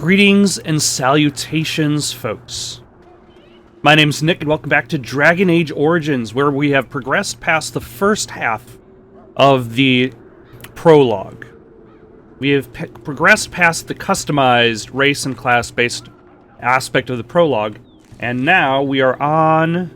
Greetings and salutations, folks. My name's Nick, and welcome back to Dragon Age Origins, where we have progressed past the first half of the prologue. We have progressed past the customized race and class-based aspect of the prologue, and now we are on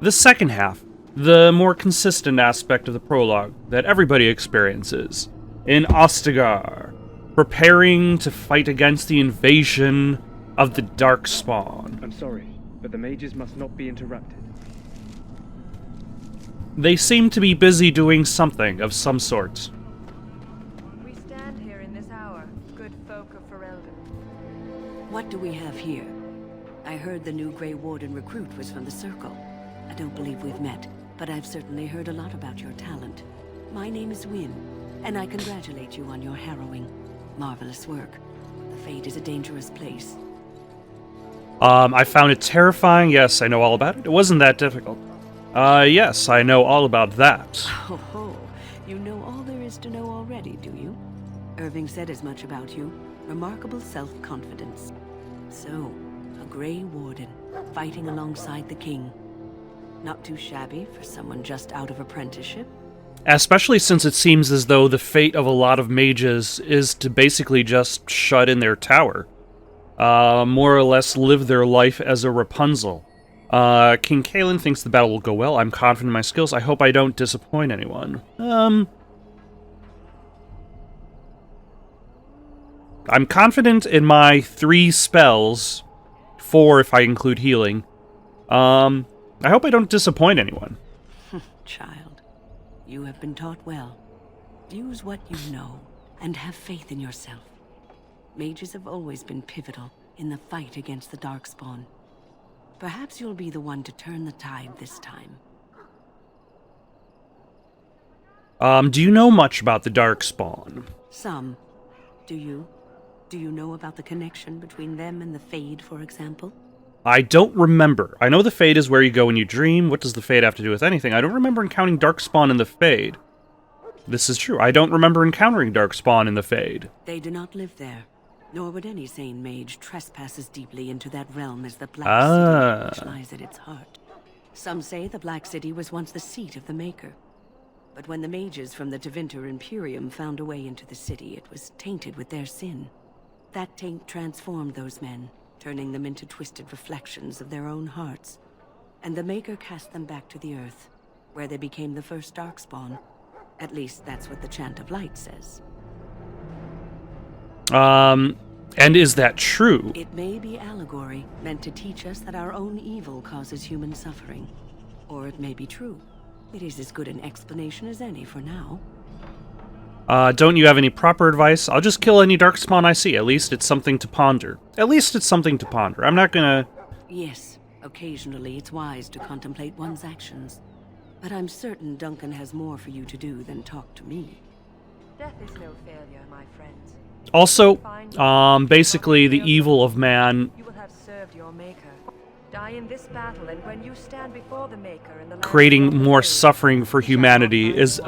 the second half, the more consistent aspect of the prologue that everybody experiences in Ostagar, preparing to fight against the invasion of the darkspawn. I'm sorry, but the mages must not be interrupted. They seem to be busy doing something of some sort. We stand here in this hour, good folk of Ferelden. What do we have here? I heard the new Grey Warden recruit was from the Circle. I don't believe we've met, but I've certainly heard a lot about your talent. My name is Wynn, and I congratulate you on your harrowing, marvelous work. The Fade is a dangerous place. I found it terrifying. Yes, I know all about it. It wasn't that difficult. Yes, I know all about that. Oh, you know all there is to know already, do you? Irving said as much about you. Remarkable self-confidence. So, a Grey Warden, fighting alongside the King. Not too shabby for someone just out of apprenticeship. Especially since it seems as though the fate of a lot of mages is to basically just shut in their tower. More or less live their life as a Rapunzel. King Kalen thinks the battle will go well. I'm confident in my skills. I hope I don't disappoint anyone. I'm confident in my 3 spells. 4 if I include healing. I hope I don't disappoint anyone. Child, you have been taught well. Use what you know, and have faith in yourself. Mages have always been pivotal in the fight against the darkspawn. Perhaps you'll be the one to turn the tide this time. Do you know much about the darkspawn? Some. Do you? Do you know about the connection between them and the Fade, for example? I don't remember. I know the Fade is where you go when you dream. What does the Fade have to do with anything? I don't remember encountering darkspawn in the Fade. This is true. I don't remember encountering darkspawn in the Fade. They do not live there. Nor would any sane mage trespass as deeply into that realm as the Black City, which lies at its heart. Some say the Black City was once the seat of the Maker. But when the mages from the Tevinter Imperium found a way into the city, it was tainted with their sin. That taint transformed those men, turning them into twisted reflections of their own hearts. And the Maker cast them back to the Earth, where they became the first darkspawn. At least that's what the Chant of Light says. And is that true? It may be allegory, meant to teach us that our own evil causes human suffering. Or it may be true. It is as good an explanation as any for now. Don't you have any proper advice? I'll just kill any darkspawn I see. At least it's something to ponder. At least it's something to ponder. I'm not gonna... Yes, occasionally it's wise to contemplate one's actions. But I'm certain Duncan has more for you to do than talk to me. Death is no failure, my friends. Also, basically the evil of man... You will have served your Maker. Die in this battle, and when you stand before the Maker in the land creating more suffering for humanity is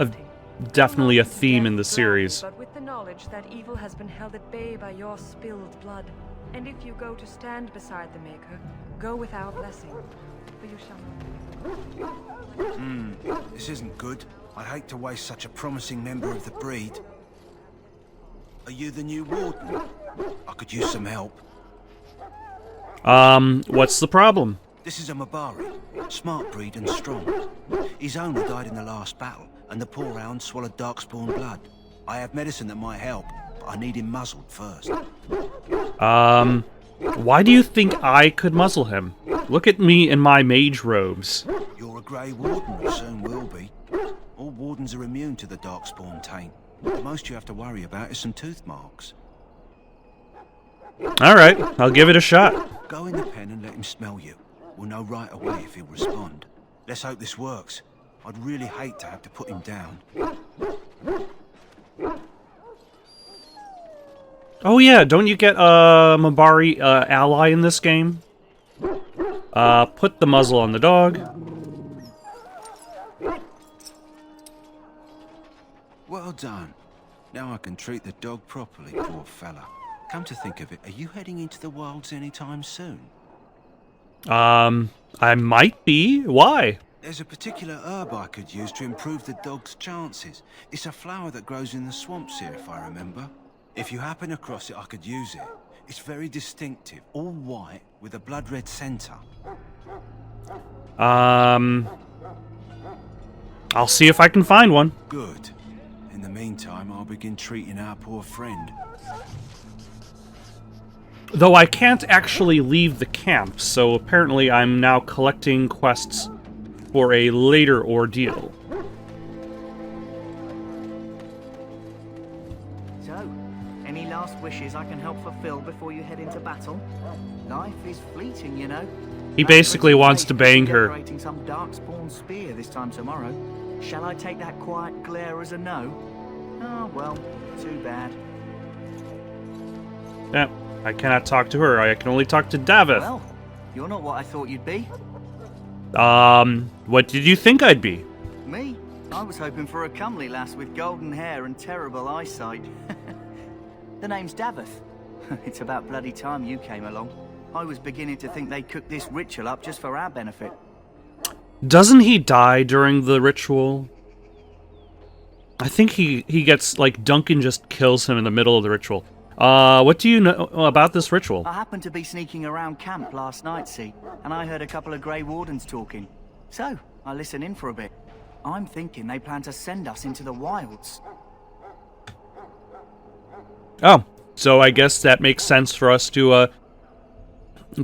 definitely a theme in the series. But with the knowledge that evil has been held at bay by your spilled blood. And if you go to stand beside the Maker, go with our blessing, for you shall not. This isn't good. I'd hate to waste such a promising member of the breed. Are you the new Warden? I could use some help. What's the problem? This is a Mabari, smart breed and strong. His owner died in the last battle, and the poor hound swallowed darkspawn blood. I have medicine that might help, but I need him muzzled first. Why do you think I could muzzle him? Look at me in my mage robes. You're a Grey Warden, or soon will be. All Wardens are immune to the darkspawn taint. The most you have to worry about is some tooth marks. Alright, I'll give it a shot. Go in the pen and let him smell you. We'll know right away if he'll respond. Let's hope this works. I'd really hate to have to put him down. Oh yeah, don't you get a Mabari ally in this game? Put the muzzle on the dog. Well done. Now I can treat the dog properly, poor fella. Come to think of it, are you heading into the wilds anytime soon? I might be. Why? There's a particular herb I could use to improve the dog's chances. It's a flower that grows in the swamps here, if I remember. If you happen across it, I could use it. It's very distinctive, all white with a blood-red centre. I'll see if I can find one. Good. In the meantime, I'll begin treating our poor friend. Though I can't actually leave the camp, so apparently I'm now collecting quests for a later ordeal. So, any last wishes I can help fulfill before you head into battle? Life is fleeting, you know. He basically wants to bang her. Decorating some darkspawn spear this time tomorrow. Shall I take that quiet glare as a no? Oh, well, too bad. Yeah, I cannot talk to her. I can only talk to Davith. Well, you're not what I thought you'd be. What did you think I'd be? Me? I was hoping for a comely lass with golden hair and terrible eyesight. The name's Davith. It's about bloody time you came along. I was beginning to think they cooked this ritual up just for our benefit. Doesn't he die during the ritual? I think he gets, like, Duncan just kills him in the middle of the ritual. What do you know about this ritual? I happened to be sneaking around camp last night, see, and I heard a couple of Grey Wardens talking. So, I listened in for a bit. I'm thinking they plan to send us into the wilds. Oh, so I guess that makes sense for us to,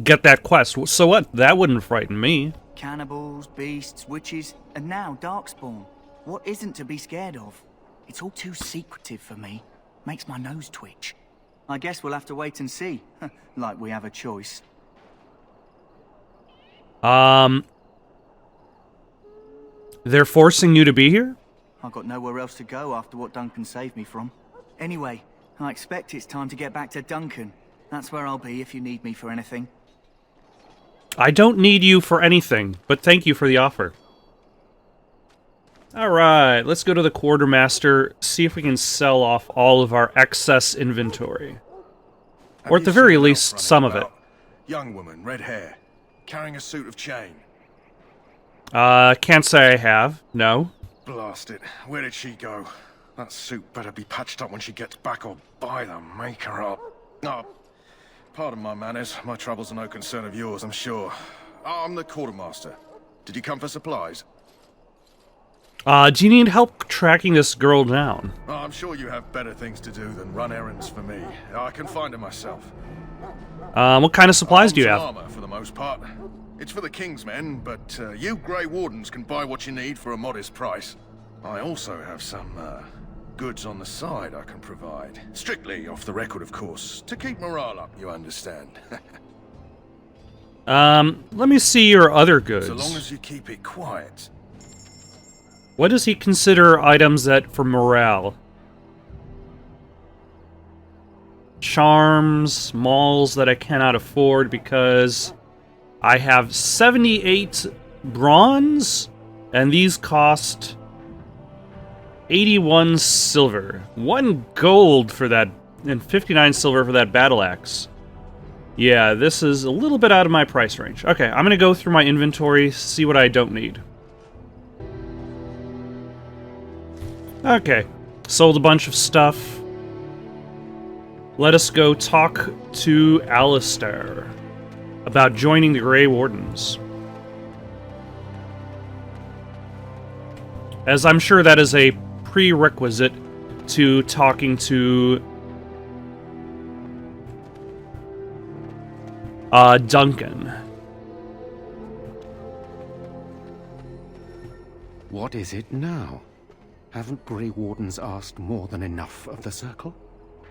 get that quest. So what? That wouldn't frighten me. Cannibals, beasts, witches, and now darkspawn. What isn't to be scared of? It's all too secretive for me. Makes my nose twitch. I guess we'll have to wait and see. Like we have a choice. They're forcing you to be here? I've got nowhere else to go after what Duncan saved me from. Anyway, I expect it's time to get back to Duncan. That's where I'll be if you need me for anything. I don't need you for anything, but thank you for the offer. Alright, let's go to the quartermaster, see if we can sell off all of our excess inventory. Or at the very least, some of it. Young woman, red hair, carrying a suit of chain. Can't say I have, no. Blast it, where did she go? That suit better be patched up when she gets back, or by the maker up. Oh, pardon my manners, my troubles are no concern of yours, I'm sure. I'm the quartermaster. Did you come for supplies? Do you need help tracking this girl down? Oh, I'm sure you have better things to do than run errands for me. I can find her myself. What kind of supplies do you have? Armor, for the most part. It's for the King's men, but you Grey Wardens can buy what you need for a modest price. I also have some goods on the side I can provide. Strictly off the record, of course. To keep morale up, you understand. Let me see your other goods. So long as you keep it quiet. What does he consider items that for morale? Charms, malls that I cannot afford because I have 78 bronze, and these cost 81 silver. 1 gold for that, and 59 silver for that battle axe. Yeah, this is a little bit out of my price range. Okay, I'm gonna go through my inventory, see what I don't need. Okay, sold a bunch of stuff. Let us go talk to Alistair about joining the Grey Wardens. As I'm sure that is a prerequisite to talking to Duncan. What is it now? Haven't Grey Wardens asked more than enough of the Circle?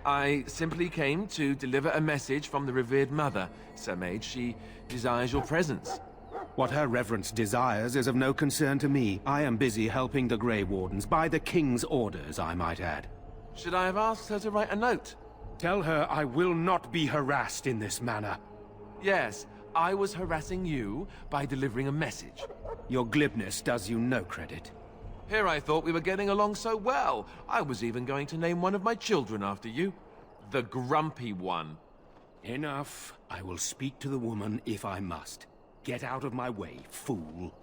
I simply came to deliver a message from the revered mother, Sir Mage. She desires your presence. What her reverence desires is of no concern to me. I am busy helping the Grey Wardens, by the King's orders, I might add. Should I have asked her to write a note? Tell her I will not be harassed in this manner. Yes, I was harassing you by delivering a message. Your glibness does you no credit. Here I thought we were getting along so well. I was even going to name one of my children after you. The Grumpy One. Enough. I will speak to the woman if I must. Get out of my way, fool.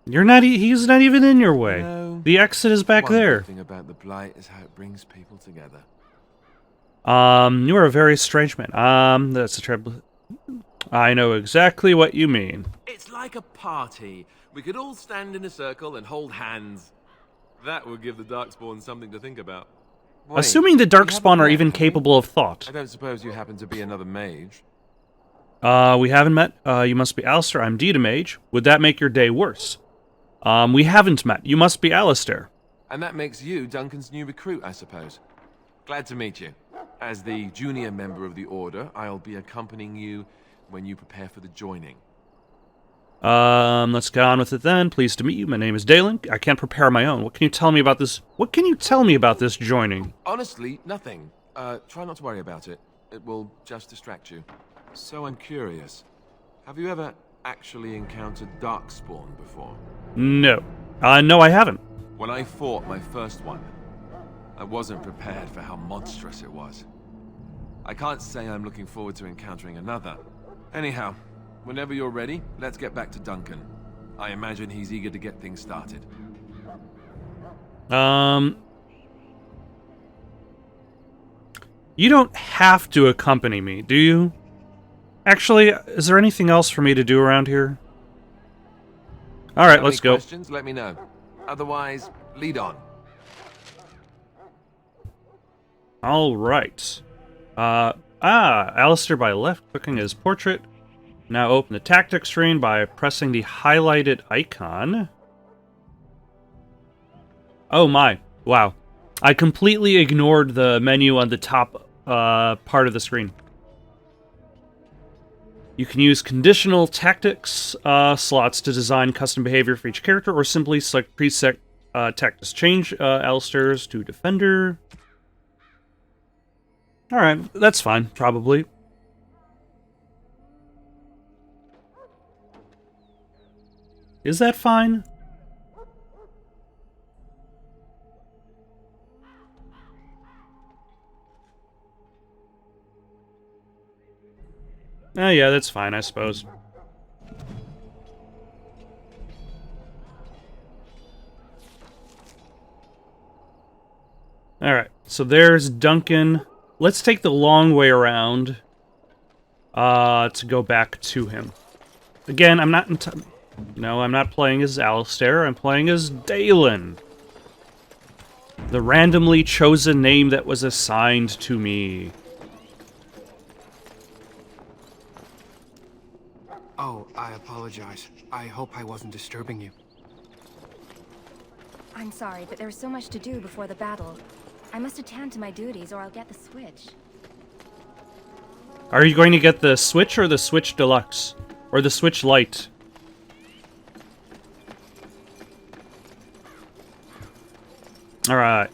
You're not. He's not even in your way. No. The exit is back One there. good thing about the Blight is how it brings people together. You are a very strange man. That's a trouble. I know exactly what you mean. It's like a party. We could all stand in a circle and hold hands. That would give the Darkspawn something to think about. Wait, Assuming the we haven't Darkspawn are met, even have we? capable of thought. I don't suppose you happen to be another mage. We haven't met. You must be Alistair. I'm Deed a mage. Would that make your day worse? We haven't met. You must be Alistair. And that makes you Duncan's new recruit, I suppose. Glad to meet you. As the junior member of the Order, I'll be accompanying you when you prepare for the joining. Let's get on with it then. Pleased to meet you. My name is Dalen. I can't prepare my own. What can you tell me about this? What can you tell me about this joining? Honestly, nothing. Try not to worry about it. It will just distract you. So I'm curious. Have you ever actually encountered Darkspawn before? No. No, I haven't. When I fought my first one, I wasn't prepared for how monstrous it was. I can't say I'm looking forward to encountering another. Anyhow, whenever you're ready, let's get back to Duncan. I imagine he's eager to get things started. You don't have to accompany me, do you? Actually, is there anything else for me to do around here? Alright, let's go. Questions? Let me know. Otherwise, lead on. Alright. Alistair by left, clicking his portrait. Now open the tactics screen by pressing the highlighted icon. Oh my. Wow. I completely ignored the menu on the top part of the screen. You can use conditional tactics slots to design custom behavior for each character, or simply select preset tactics. Change Alistair's to Defender. Alright, that's fine, probably. Is that fine? Oh yeah, that's fine, I suppose. Alright, so there's Duncan. Let's take the long way around to go back to him. Again, I'm not I'm not playing as Alistair, I'm playing as Dalen. The randomly chosen name that was assigned to me. Oh, I apologize. I hope I wasn't disturbing you. I'm sorry, but there was so much to do before the battle. I must attend to my duties or I'll get the Switch. Are you going to get the Switch or the Switch Deluxe? Or the Switch Lite? Alright.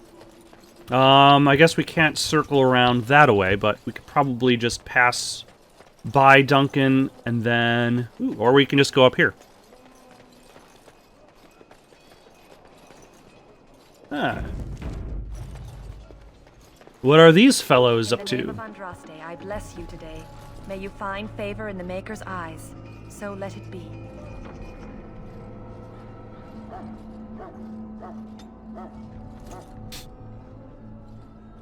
I guess we can't circle around that away, but we could probably just pass by Duncan and then... Ooh, or we can just go up here. Ah. What are these fellows up to? In the name of Andraste, I bless you today. May you find favor in the Maker's eyes. So let it be.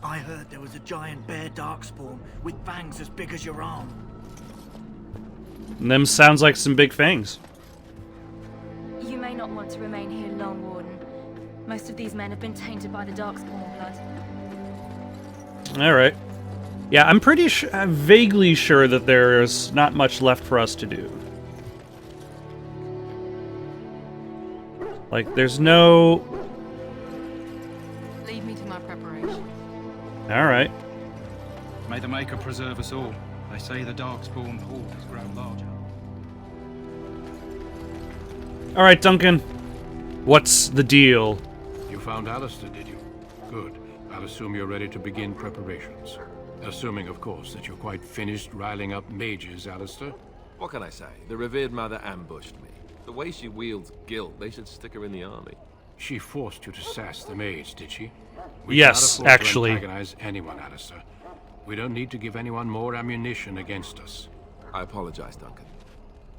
I heard there was a giant bear darkspawn with fangs as big as your arm. Them sounds like some big fangs. You may not want to remain here long, Warden. Most of these men have been tainted by the Darkspawn blood. Alright. Yeah, I'm pretty sure, I'm vaguely sure that there's not much left for us to do. Like, there's no... Lead me to my preparation. Alright. May the Maker preserve us all. They say the Darkspawn horde has grown larger. Alright, Duncan. What's the deal? You found Alistair, did you? Good. I'll assume you're ready to begin preparations. Assuming, of course, that you're quite finished riling up mages, Alistair. What can I say? The revered mother ambushed me. The way she wields guilt, they should stick her in the army. She forced you to sass the mage, did she? We Yes, cannot afford actually. to antagonize anyone, Alistair. We don't need to give anyone more ammunition against us. I apologize, Duncan.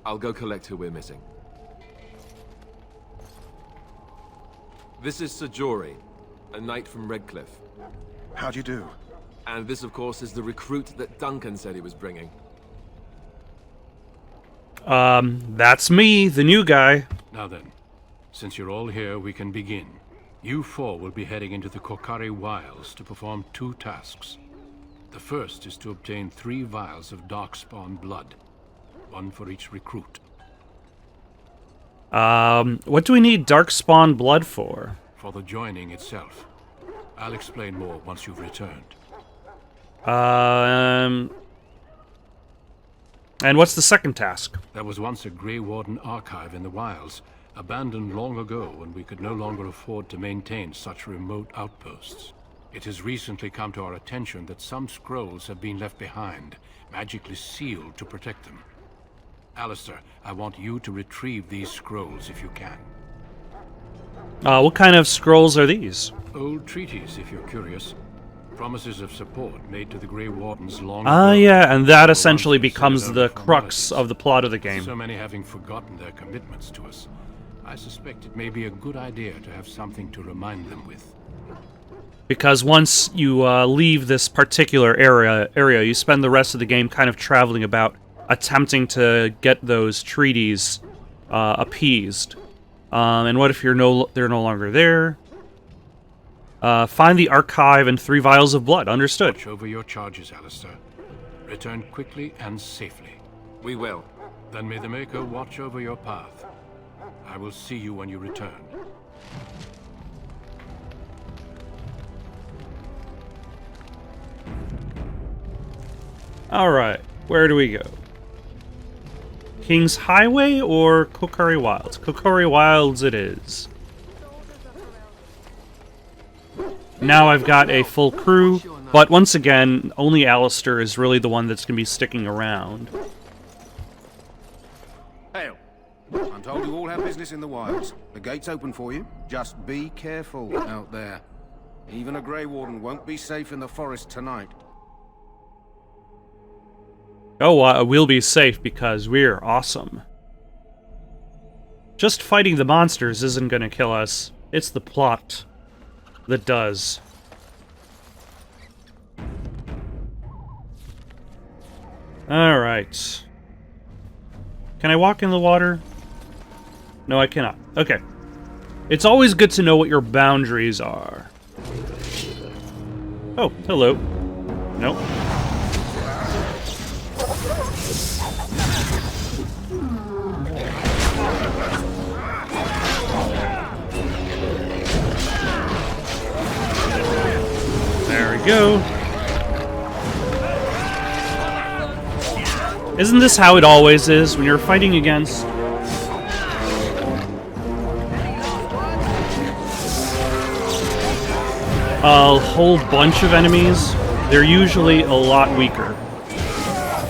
I'll go collect who we're missing. This is Sir Jory, a knight from Redcliffe. How do you do? And this, of course, is the recruit that Duncan said he was bringing. That's me, the new guy. Now then, since you're all here, we can begin. You four will be heading into the Kokari Vials to perform 2 tasks. The first is to obtain 3 vials of darkspawn blood, 1 for each recruit. What do we need darkspawn blood for? For the joining itself. I'll explain more once you've returned. And what's the second task? There was once a Grey Warden archive in the wilds, abandoned long ago when we could no longer afford to maintain such remote outposts. It has recently come to our attention that some scrolls have been left behind, magically sealed to protect them. Alistair, I want you to retrieve these scrolls if you can. What kind of scrolls are these? Old treaties, if you're curious. Promises of support made to the Grey Wardens long Ah, ago. yeah, and that The essentially ones that becomes set the out for crux monarchies. of the plot of the game. So many having forgotten their commitments to us. I suspect it may be a good idea to have something to remind them with. Because once you leave this particular area, you spend the rest of the game kind of traveling about, attempting to get those treaties appeased. And what if they're no longer there? Find the archive and 3 vials of blood. Understood. Watch over your charges, Alistair. Return quickly and safely. We will. Then may the Maker watch over your path. I will see you when you return. Alright, where do we go? King's Highway or Kokari Wilds? Kokari Wilds it is. Now I've got a full crew, but once again, only Alistair is really the one that's going to be sticking around. Hail. I'm told you all have business in the wilds. The gate's open for you. Just be careful out there. Even a Grey Warden won't be safe in the forest tonight. Oh, we'll be safe because we're awesome. Just fighting the monsters isn't going to kill us. It's the plot that does. Alright. Can I walk in the water? No, I cannot. Okay. It's always good to know what your boundaries are. Oh, hello. Nope. There we go. Isn't this how it always is when you're fighting against a whole bunch of enemies? They're usually a lot weaker.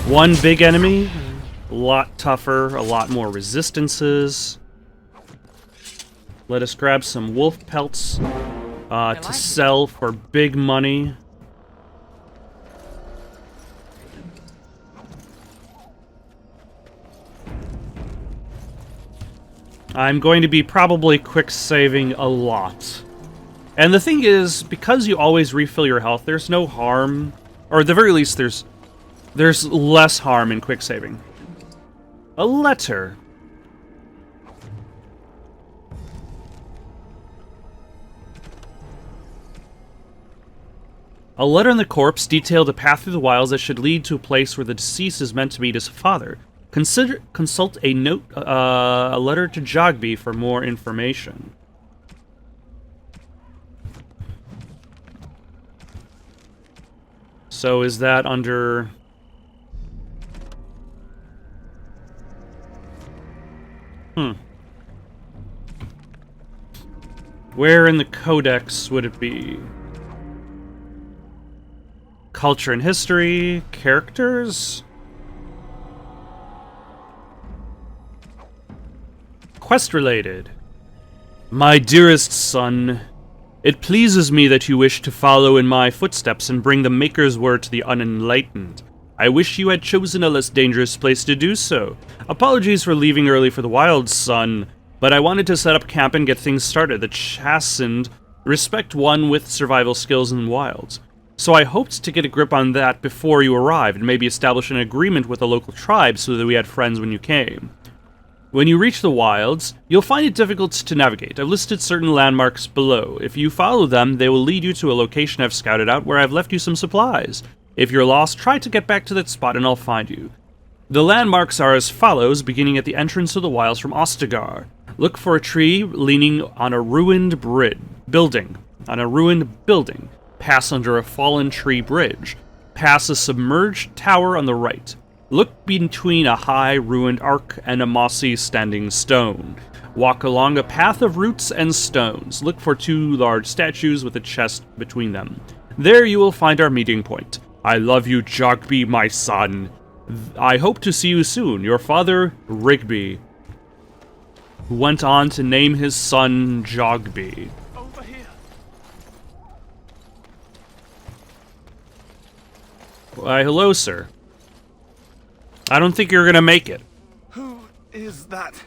One big enemy, a lot tougher, a lot more resistances. Let us grab some wolf pelts to sell for big money. I'm going to be probably quick saving a lot. And the thing is, because you always refill your health, there's no harm, or at the very least there's less harm in quick saving. A letter. A letter in the corpse detailed a path through the wilds that should lead to a place where the deceased is meant to meet his father. Consult a note, a letter to Jogby for more information. So is that under... Where in the Codex would it be? Culture and history, characters? Quest related. My dearest son, it pleases me that you wish to follow in my footsteps and bring the Maker's word to the unenlightened. I wish you had chosen a less dangerous place to do so. Apologies for leaving early for the wilds, son, but I wanted to set up camp and get things started. The chastened respect one with survival skills in the wilds. So I hoped to get a grip on that before you arrived, and maybe establish an agreement with a local tribe so that we had friends when you came. When you reach the wilds, you'll find it difficult to navigate. I've listed certain landmarks below. If you follow them, they will lead you to a location I've scouted out where I've left you some supplies. If you're lost, try to get back to that spot and I'll find you. The landmarks are as follows, beginning at the entrance of the wilds from Ostagar. Look for a tree leaning on a ruined building. Pass under a fallen tree bridge. Pass a submerged tower on the right. Look between a high ruined arch and a mossy standing stone. Walk along a path of roots and stones. Look for 2 large statues with a chest between them. There you will find our meeting point. I love you, Jogby, my son. I hope to see you soon. Your father, Rigby, who went on to name his son Jogby. Over here. Why, hello, sir. I don't think you're gonna make it. Who is that?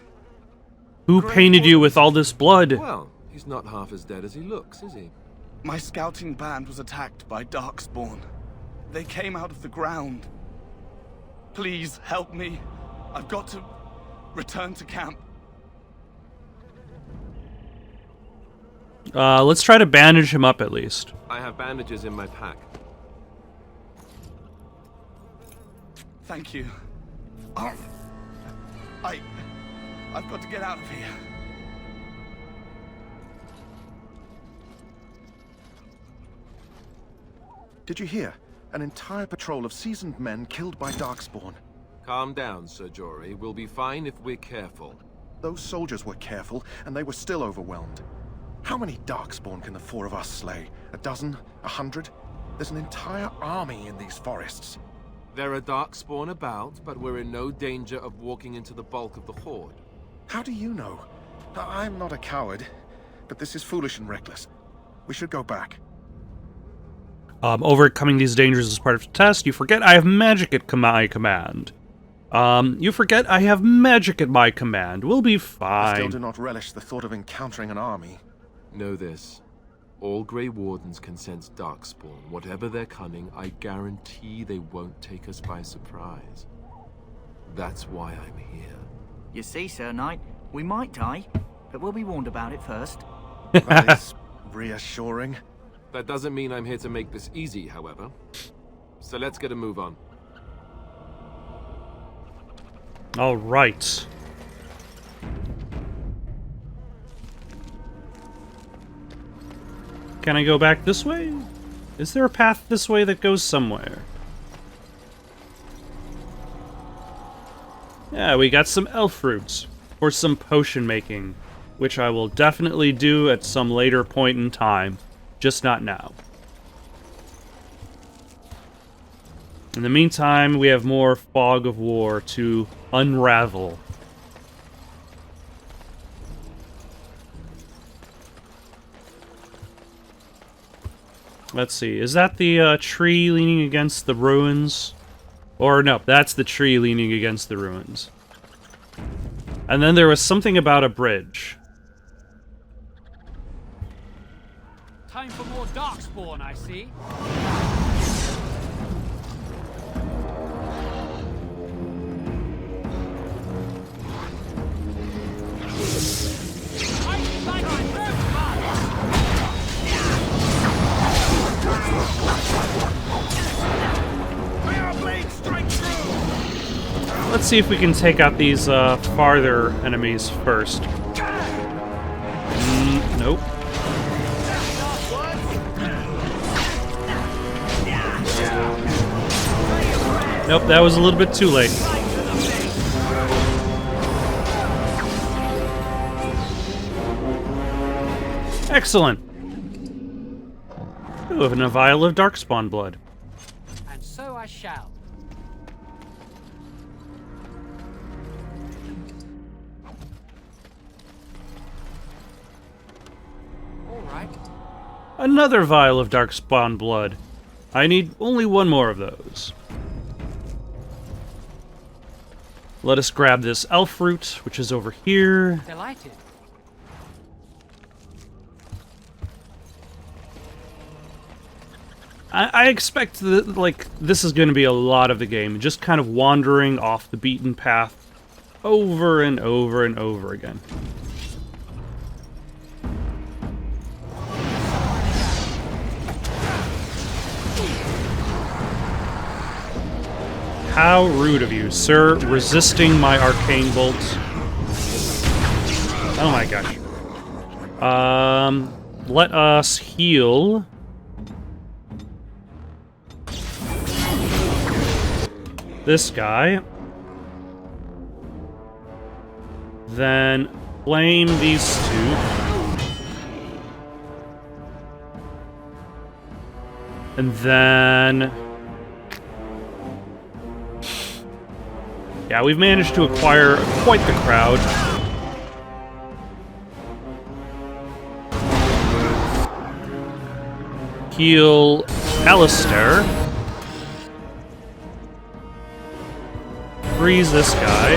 Who painted you with all this blood? Well, he's not half as dead as he looks, is he? My scouting band was attacked by darkspawn. They came out of the ground. Please help me. I've got to return to camp. Let's try to bandage him up at least. I have bandages in my pack. Thank you. I've got to get out of here. Did you hear? An entire patrol of seasoned men killed by darkspawn. Calm down, Sir Jory. We'll be fine if we're careful. Those soldiers were careful, and they were still overwhelmed. How many darkspawn can the 4 of us slay? A dozen? 100? There's an entire army in these forests. There are darkspawn about, but we're in no danger of walking into the bulk of the horde. How do you know? I'm not a coward, but this is foolish and reckless. We should go back. Overcoming these dangers is part of the test. You forget I have magic at my command. You forget I have magic at my command. We'll be fine. I still do not relish the thought of encountering an army. Know this. All Grey Wardens can sense darkspawn. Whatever their cunning, I guarantee they won't take us by surprise. That's why I'm here. You see, Sir Knight, we might die, but we'll be warned about it first. That is reassuring. That doesn't mean I'm here to make this easy, however. So let's get a move on. All right. Can I go back this way? Is there a path this way that goes somewhere? Yeah, we got some elf roots for some potion making, which I will definitely do at some later point in time, just not now. In the meantime, we have more fog of war to unravel. Let's see, is that the tree leaning against the ruins? Or no, that's the tree leaning against the ruins. And then there was something about a bridge. Time for more darkspawn, I see. Let's see if we can take out these farther enemies first. Nope. Nope, that was a little bit too late. Excellent. Ooh, and a vial of darkspawn blood. And so I shall. right. Another vial of darkspawn blood. I need only one more of those. Let us grab this elf root, which is over here. Delighted. I expect that, like, this is going to be a lot of the game, just kind of wandering off the beaten path over and over and over again. How rude of you, sir, resisting my arcane bolt. Oh my gosh. Let us heal. This guy. Then flame these two. And then... yeah, we've managed to acquire quite the crowd. Heal Alistair. Freeze this guy.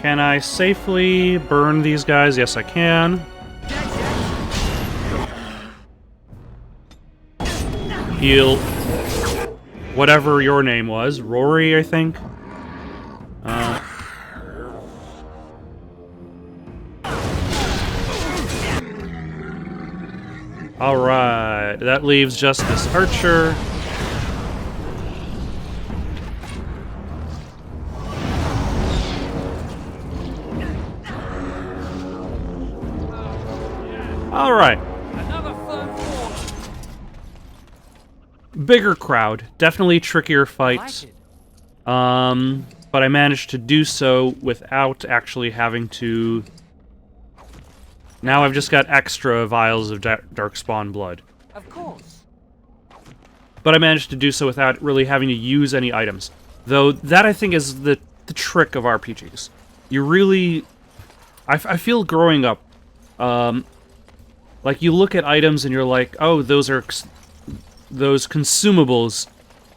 Can I safely burn these guys? Yes, I can. Heal whatever your name was. Rory, I think. Alright, that leaves just this archer. Alright. Bigger crowd. Definitely trickier fights. But I managed to do so without actually having to... now I've just got extra vials of darkspawn blood. Of course. But I managed to do so without really having to use any items. Though, that I think is the trick of RPGs. You really... I feel growing up, like, you look at items and you're like, oh, those consumables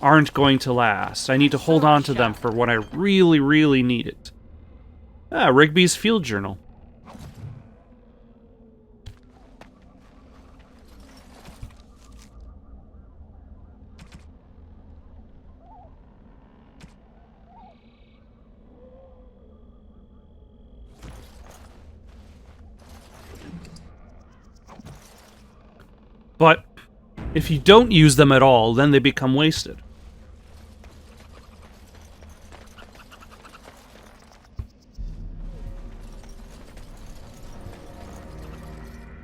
aren't going to last. I need to hold on to them for when I really, really need it. Ah, Rigby's Field Journal. But if you don't use them at all, then they become wasted.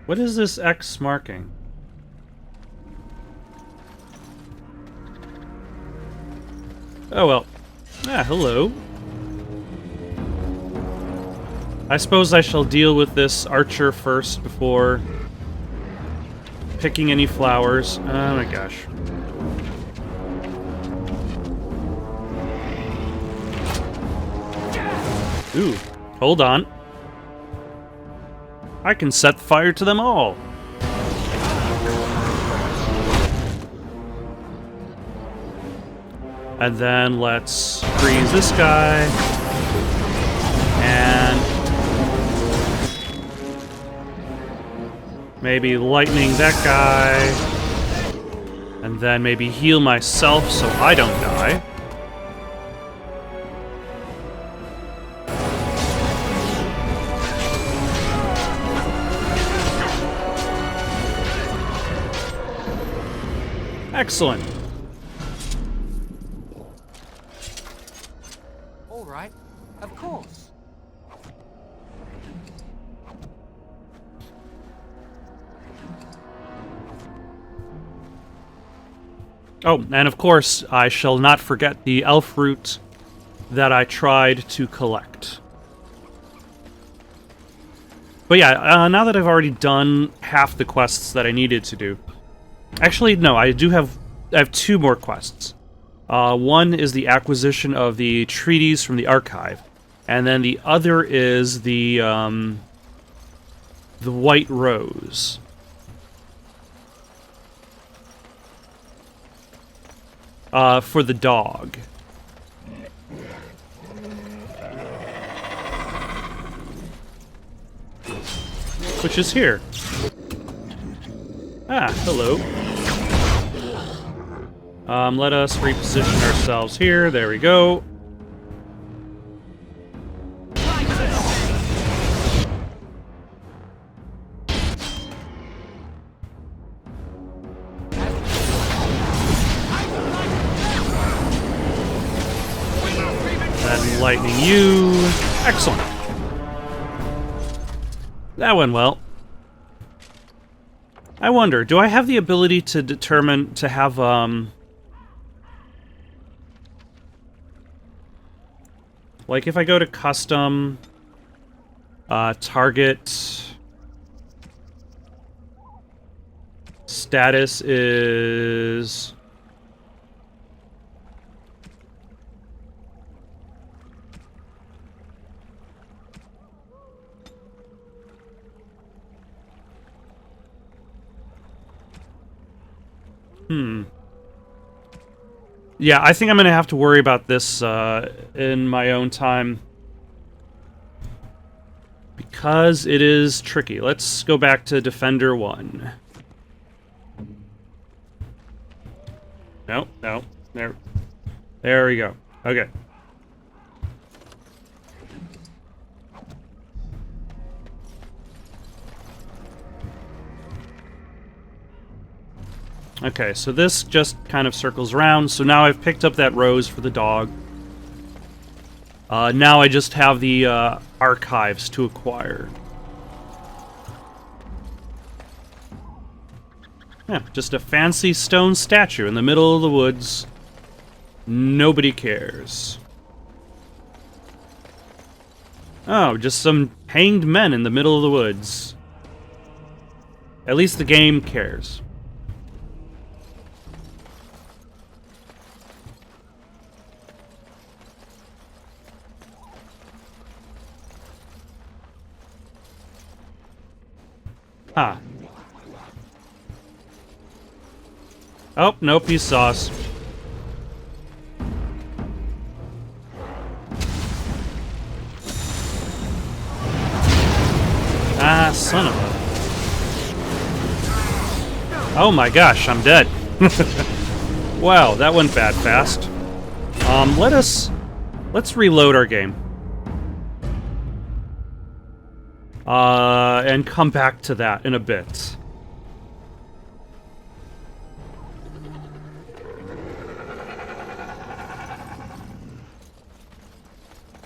What is this X marking? Oh well. Ah, hello. I suppose I shall deal with this archer first before picking any flowers. Oh my gosh. Ooh, hold on. I can set fire to them all. And then let's freeze this guy. And maybe lightning that guy. And then maybe heal myself so I don't die. Excellent. All right, of course. Oh, and of course, I shall not forget the elf root that I tried to collect. But yeah, now that I've already done half the quests that I needed to do... Actually, no, I have two more quests. One is the acquisition of the Treaties from the Archive, And then the other is the white rose. For the dog. Which is here. Ah, hello. Let us reposition ourselves here. There we go. And lightning you. Excellent. That went well. I wonder, do I have the ability to determine, to have, like if I go to custom, target, status is... Yeah, I think I'm going to have to worry about this in my own time. Because it is tricky. Let's go back to Defender 1. No. There we go. Okay. Okay, so this just kind of circles around. So now I've picked up that rose for the dog. Now I just have the archives to acquire. Yeah, just a fancy stone statue in the middle of the woods. Nobody cares. Oh, just some hanged men in the middle of the woods. At least the game cares. Huh. Oh, nope, he's sauce. Ah, son of a... Oh my gosh, I'm dead. Wow, that went bad fast. Let's reload our game. And come back to that in a bit.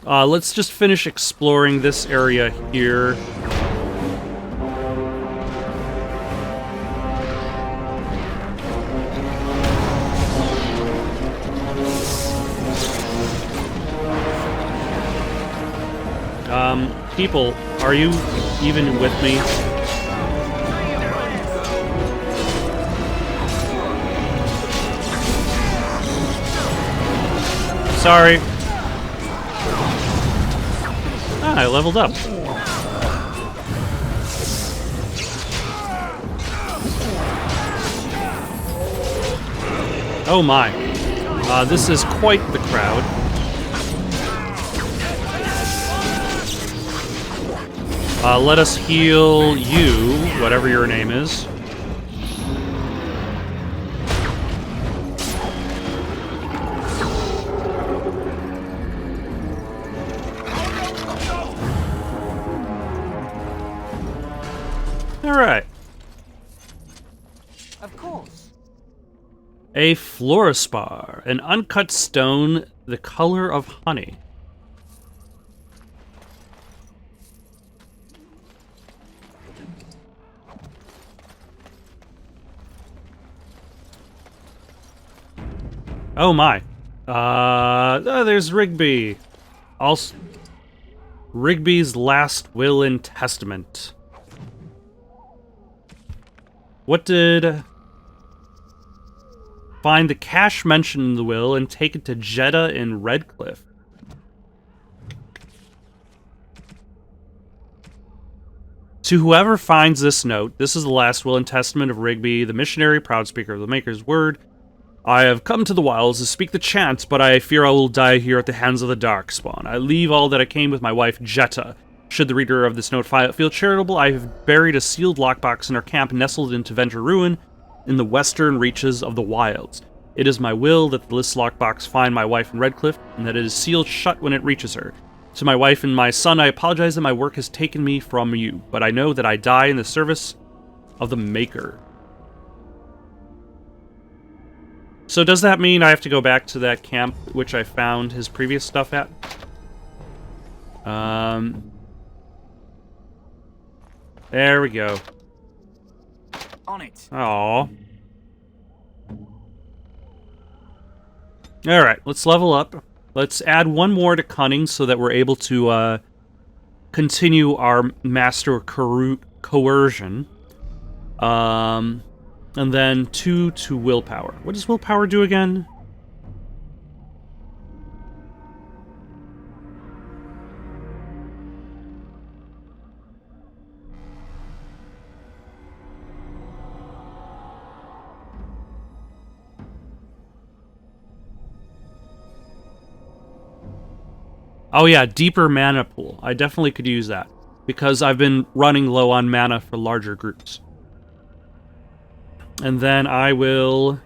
Let's just finish exploring this area here. People, are you even with me? Sorry. Ah, I leveled up. Oh my. This is quite the crowd. Let us heal you, whatever your name is. Alright. Of course. A fluorspar, an uncut stone the color of honey. Oh my. There's Rigby. Also, Rigby's last will and testament. What did... Find the cash mentioned in the will and take it to Jeddah in Redcliffe. To whoever finds this note, this is the last will and testament of Rigby, the missionary, proud speaker of the Maker's word. I have come to the wilds to speak the chant, but I fear I will die here at the hands of the darkspawn. I leave all that I came with my wife, Jetta. Should the reader of this note feel charitable, I have buried a sealed lockbox in our camp nestled into Venture Ruin in the western reaches of the wilds. It is my will that this lockbox find my wife in Redcliffe, and that it is sealed shut when it reaches her. To my wife and my son, I apologize that my work has taken me from you, but I know that I die in the service of the Maker. So does that mean I have to go back to that camp which I found his previous stuff at? There we go. On it. Aww. Alright, let's level up. Let's add one more to Cunning so that we're able to continue our Master Coercion. And then 2 to Willpower. What does Willpower do again? Oh yeah, deeper mana pool. I definitely could use that, because I've been running low on mana for larger groups. And then I will...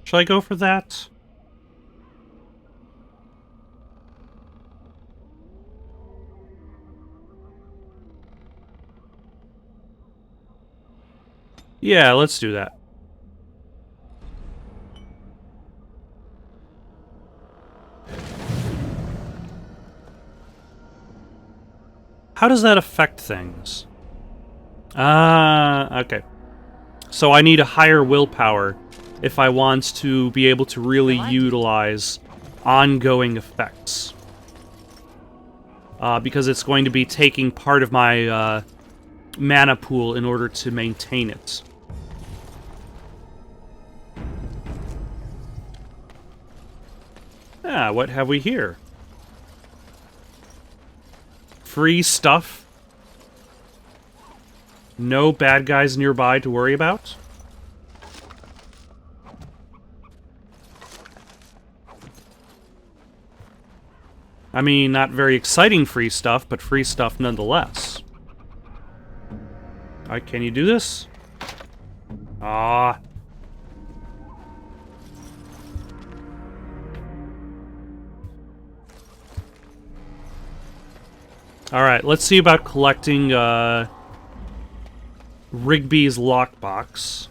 Should I go for that? Yeah, let's do that. How does that affect things? Okay. So I need a higher willpower if I want to be able to really utilize ongoing effects. Because it's going to be taking part of my mana pool in order to maintain it. Ah, what have we here? Free stuff. No bad guys nearby to worry about. I mean, not very exciting free stuff, but free stuff nonetheless. Alright, can you do this? Ah. Alright, let's see about collecting Rigby's lockbox.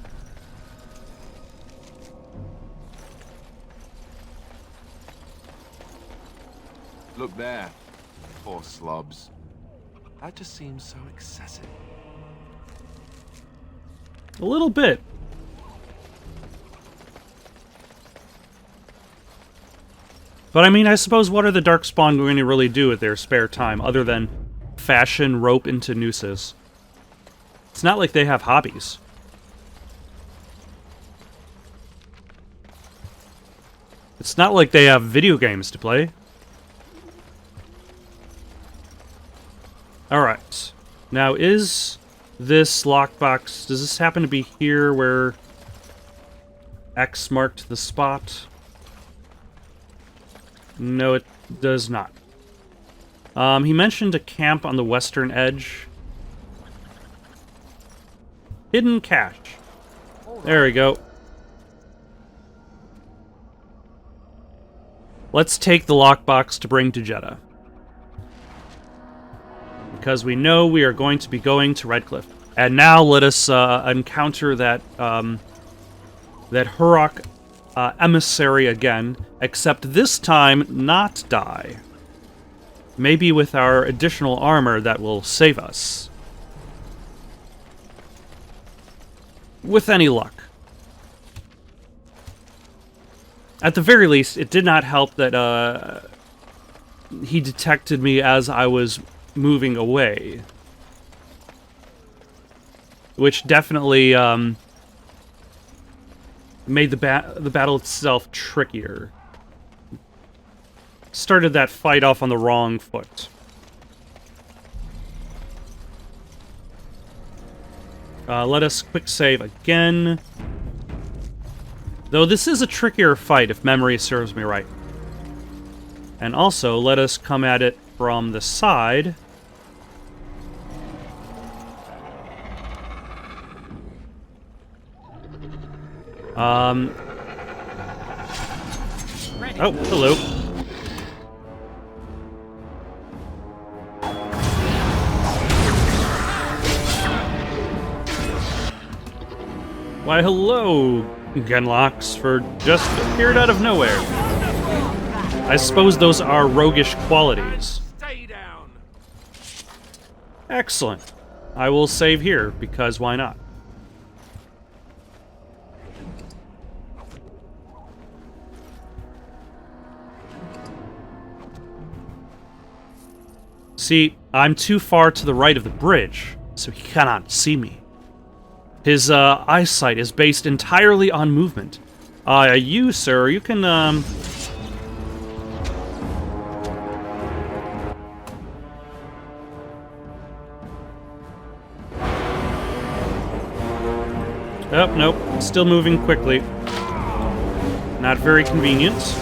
Look there. Poor slobs. That just seems so excessive. A little bit. But I mean, I suppose what are the Darkspawn going to really do with their spare time, other than fashion rope into nooses? It's not like they have hobbies. It's not like they have video games to play. Alright. Now, is this lockbox... Does this happen to be here where X marked the spot? No, it does not. He mentioned a camp on the western edge. Hidden cache. There we go. Let's take the lockbox to bring to Jeddah. Because we know we are going to be going to Redcliffe. And now let us encounter that that Hurok emissary again, except this time not die. Maybe with our additional armor that will save us. With any luck. At the very least, it did not help that he detected me as I was moving away. Which definitely made the battle itself trickier. Started that fight off on the wrong foot. Let us quick save again. Though this is a trickier fight if memory serves me right. And also, let us come at it from the side. Oh, hello. Why, hello, Genlocks, for just appeared out of nowhere. I suppose those are roguish qualities. Stay down. Excellent. I will save here, because why not? See, I'm too far to the right of the bridge, so he cannot see me. His eyesight is based entirely on movement. You, sir, you can, Oh, nope. Still moving quickly. Not very convenient.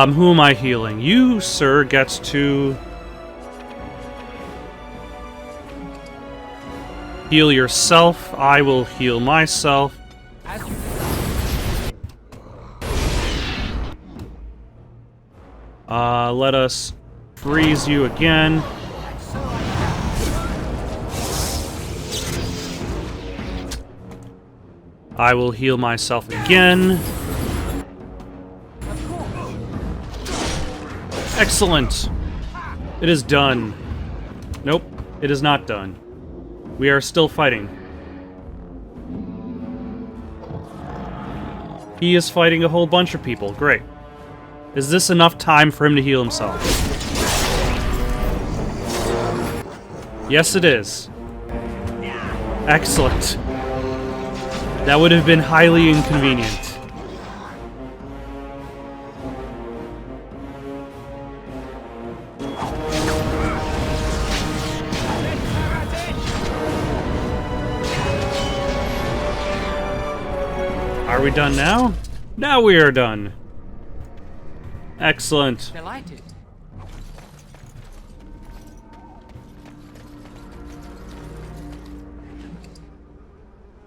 Who am I healing? You, sir, gets to heal yourself. I will heal myself. Let us freeze you again. I will heal myself again. Excellent! It is done. Nope, it is not done. We are still fighting. He is fighting a whole bunch of people. Great. Is this enough time for him to heal himself? Yes, it is. Excellent. That would have been highly inconvenient. Are we done now? Now we are done. Excellent. Delighted.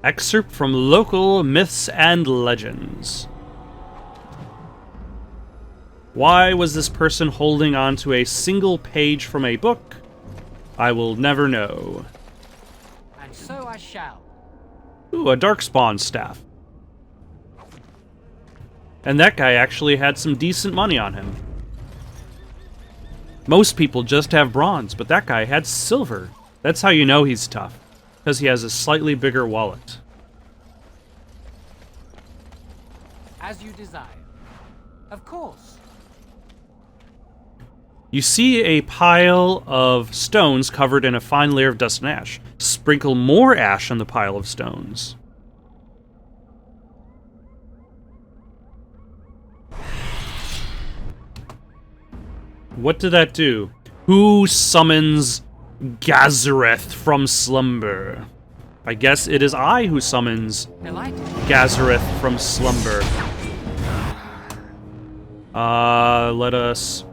Excerpt from local myths and legends. Why was this person holding on to a single page from a book? I will never know. And so I shall. Ooh, a darkspawn staff. And that guy actually had some decent money on him. Most people just have bronze, but that guy had silver. That's how you know he's tough, because he has a slightly bigger wallet. As you desire. Of course. You see a pile of stones covered in a fine layer of dust and ash. Sprinkle more ash on the pile of stones. What did that do? Who summons Gazareth from slumber? I guess it is I who summons Gazareth from slumber. Let us...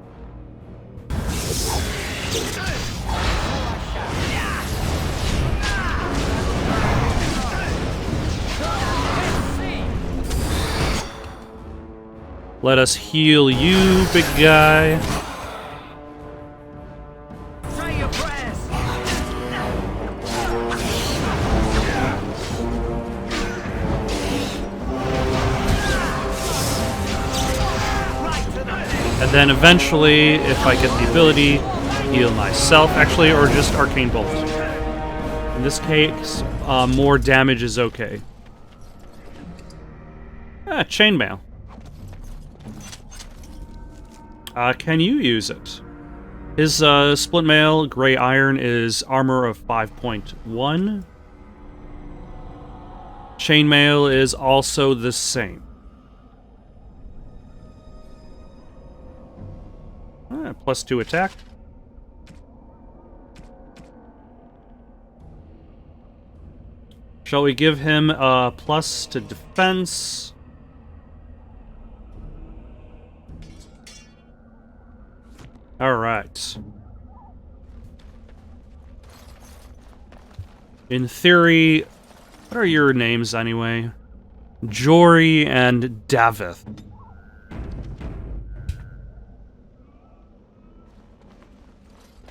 Let us heal you, big guy. And then eventually, if I get the ability, heal myself, actually, or just Arcane Bolt. In this case, more damage is okay. Chainmail. Can you use it? His split mail, gray iron, is armor of 5.1. Chainmail is also the same. +2 attack. Shall we give him a plus to defense? Alright. In theory, what are your names anyway? Jory and Davith.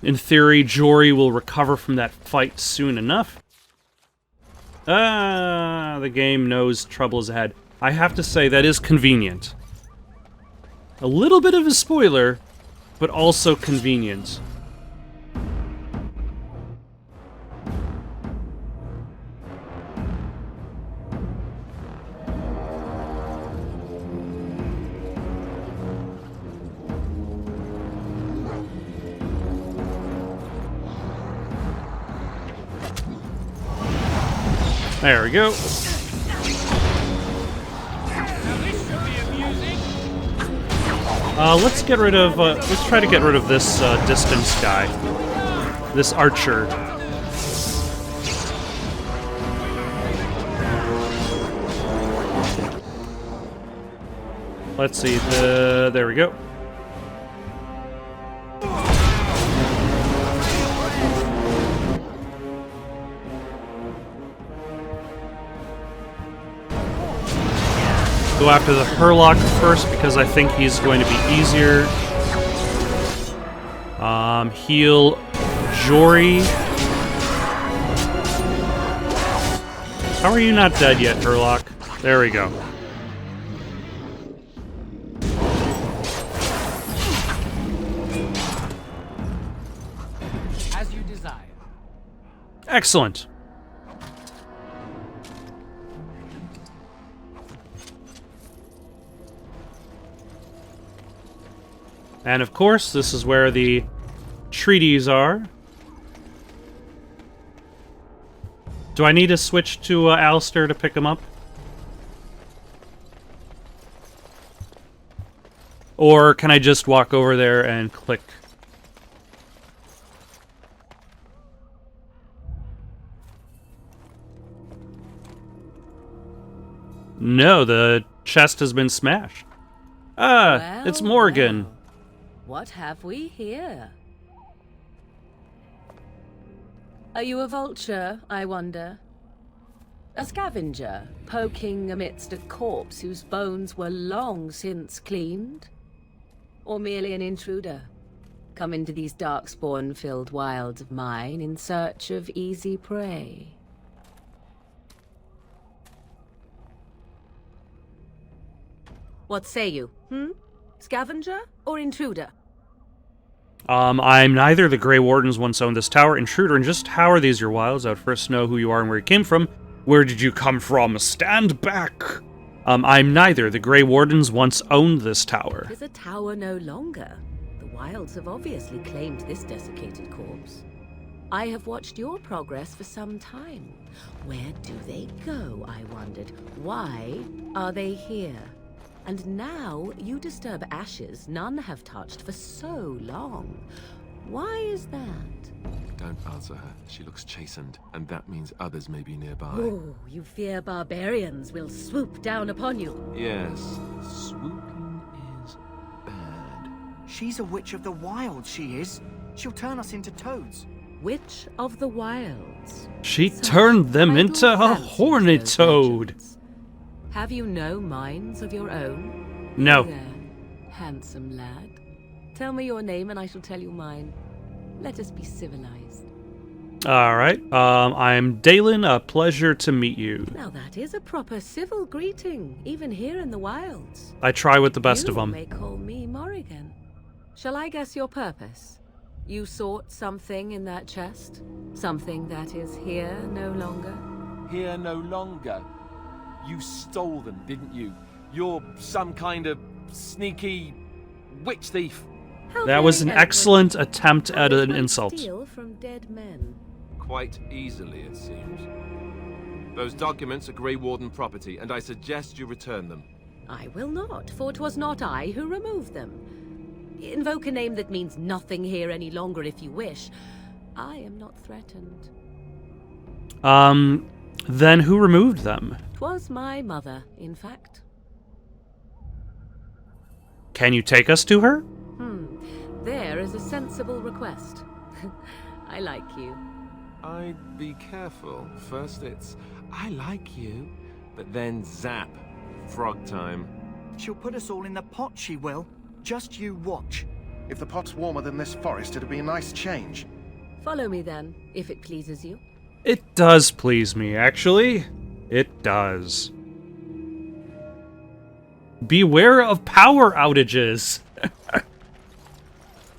In theory, Jory will recover from that fight soon enough. The game knows trouble's ahead. I have to say, that is convenient. A little bit of a spoiler, but also convenient. There we go. Let's get rid of, let's try to get rid of this, distance guy. This archer. Let's see, there we go. Go after the Hurlock first because I think he's going to be easier. Heal Jory. How are you not dead yet, Hurlock? There we go. As you desire. Excellent. And of course, this is where the treaties are. Do I need to switch to Alistair to pick him up? Or can I just walk over there and click? No, the chest has been smashed. Well, it's Morgan. well. What have we here? Are you a vulture, I wonder? A scavenger, poking amidst a corpse whose bones were long since cleaned? Or merely an intruder, come into these darkspawn-filled wilds of mine in search of easy prey? What say you, Scavenger or intruder? I'm neither. The Grey Wardens once owned this tower. Intruder, and just how are these your wilds? I would first know who you are and where you came from. Where did you come from? Stand back! I'm neither. The Grey Wardens once owned this tower. It is a tower no longer. The wilds have obviously claimed this desiccated corpse. I have watched your progress for some time. Where do they go, I wondered? Why are they here? And now you disturb ashes none have touched for so long. Why is that? Don't answer her. She looks chastened, and that means others may be nearby. Oh, you fear barbarians will swoop down upon you. Yes, swooping is bad. She's a witch of the wild, she is. She'll turn us into toads. Witch of the wilds. She turned them into a horned toad. Have you no minds of your own? No. There, handsome lad. Tell me your name and I shall tell you mine. Let us be civilized. Alright, I'm Dalen, a pleasure to meet you. Now that is a proper civil greeting, even here in the wilds. I try with the best of them. You may call me Morrigan. Shall I guess your purpose? You sought something in that chest? Something that is here no longer? Here no longer. You stole them, didn't you? You're some kind of sneaky witch thief. That was an excellent attempt at an insult. Steal from dead men. Quite easily, it seems. Those documents are Grey Warden property, and I suggest you return them. I will not, for 'twas not I who removed them. Invoke a name that means nothing here any longer if you wish. I am not threatened. Then who removed them? 'Twas my mother, in fact. Can you take us to her? There is a sensible request. I like you. I'd be careful. First it's, I like you, but then zap. Frog time. She'll put us all in the pot, she will. Just you watch. If the pot's warmer than this forest, it'd be a nice change. Follow me then, if it pleases you. It does please me, actually. It does. Beware of power outages.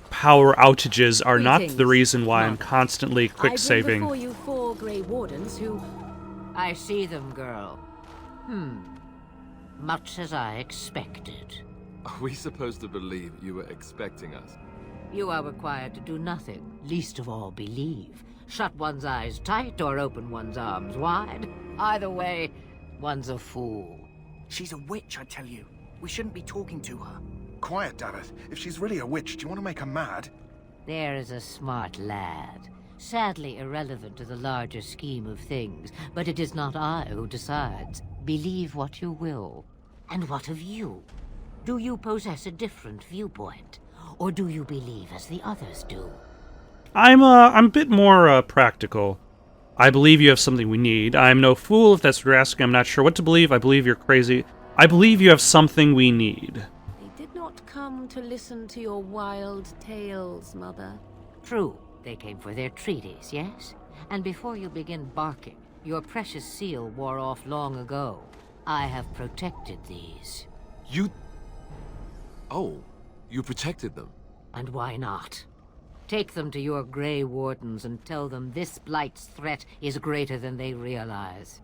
Power outages are not the reason why I'm constantly quick saving. I bring before you 4 Grey Wardens who... I see them, girl. Much as I expected. Are we supposed to believe you were expecting us? You are required to do nothing, least of all believe. Shut one's eyes tight or open one's arms wide. Either way, one's a fool. She's a witch, I tell you. We shouldn't be talking to her. Quiet, Davith. If she's really a witch, do you want to make her mad? There is a smart lad. Sadly irrelevant to the larger scheme of things, but it is not I who decides. Believe what you will. And what of you? Do you possess a different viewpoint? Or do you believe as the others do? I'm a bit more practical. I believe you have something we need. I'm no fool if that's what you're asking. I'm not sure what to believe. I believe you're crazy. I believe you have something we need. They did not come to listen to your wild tales, Mother. True. They came for their treaties, yes? And before you begin barking, your precious seal wore off long ago. I have protected these. You... Oh, you protected them? And why not? Take them to your Grey Wardens and tell them this Blight's threat is greater than they realize.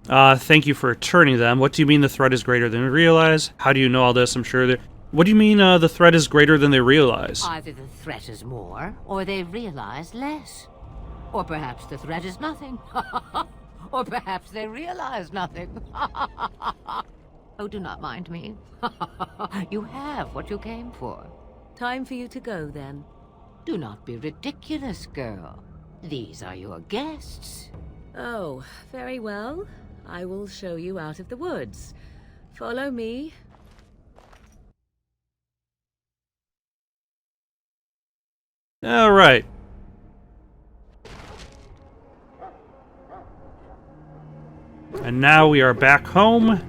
Thank you for returning them. What do you mean the threat is greater than we realize? How do you know all this? I'm sure that... What do you mean, the threat is greater than they realize? Either the threat is more, or they realize less. Or perhaps the threat is nothing. Or perhaps they realize nothing. Oh, do not mind me. You have what you came for. Time for you to go, then. Do not be ridiculous, girl. These are your guests. Oh, very well. I will show you out of the woods. Follow me. All right. And now we are back home,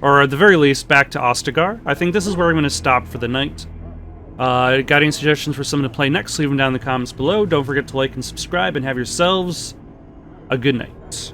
or at the very least, back to Ostagar. I think this is where I'm going to stop for the night. Got any suggestions for someone to play next? Leave them down in the comments below. Don't forget to like and subscribe, and have yourselves a good night.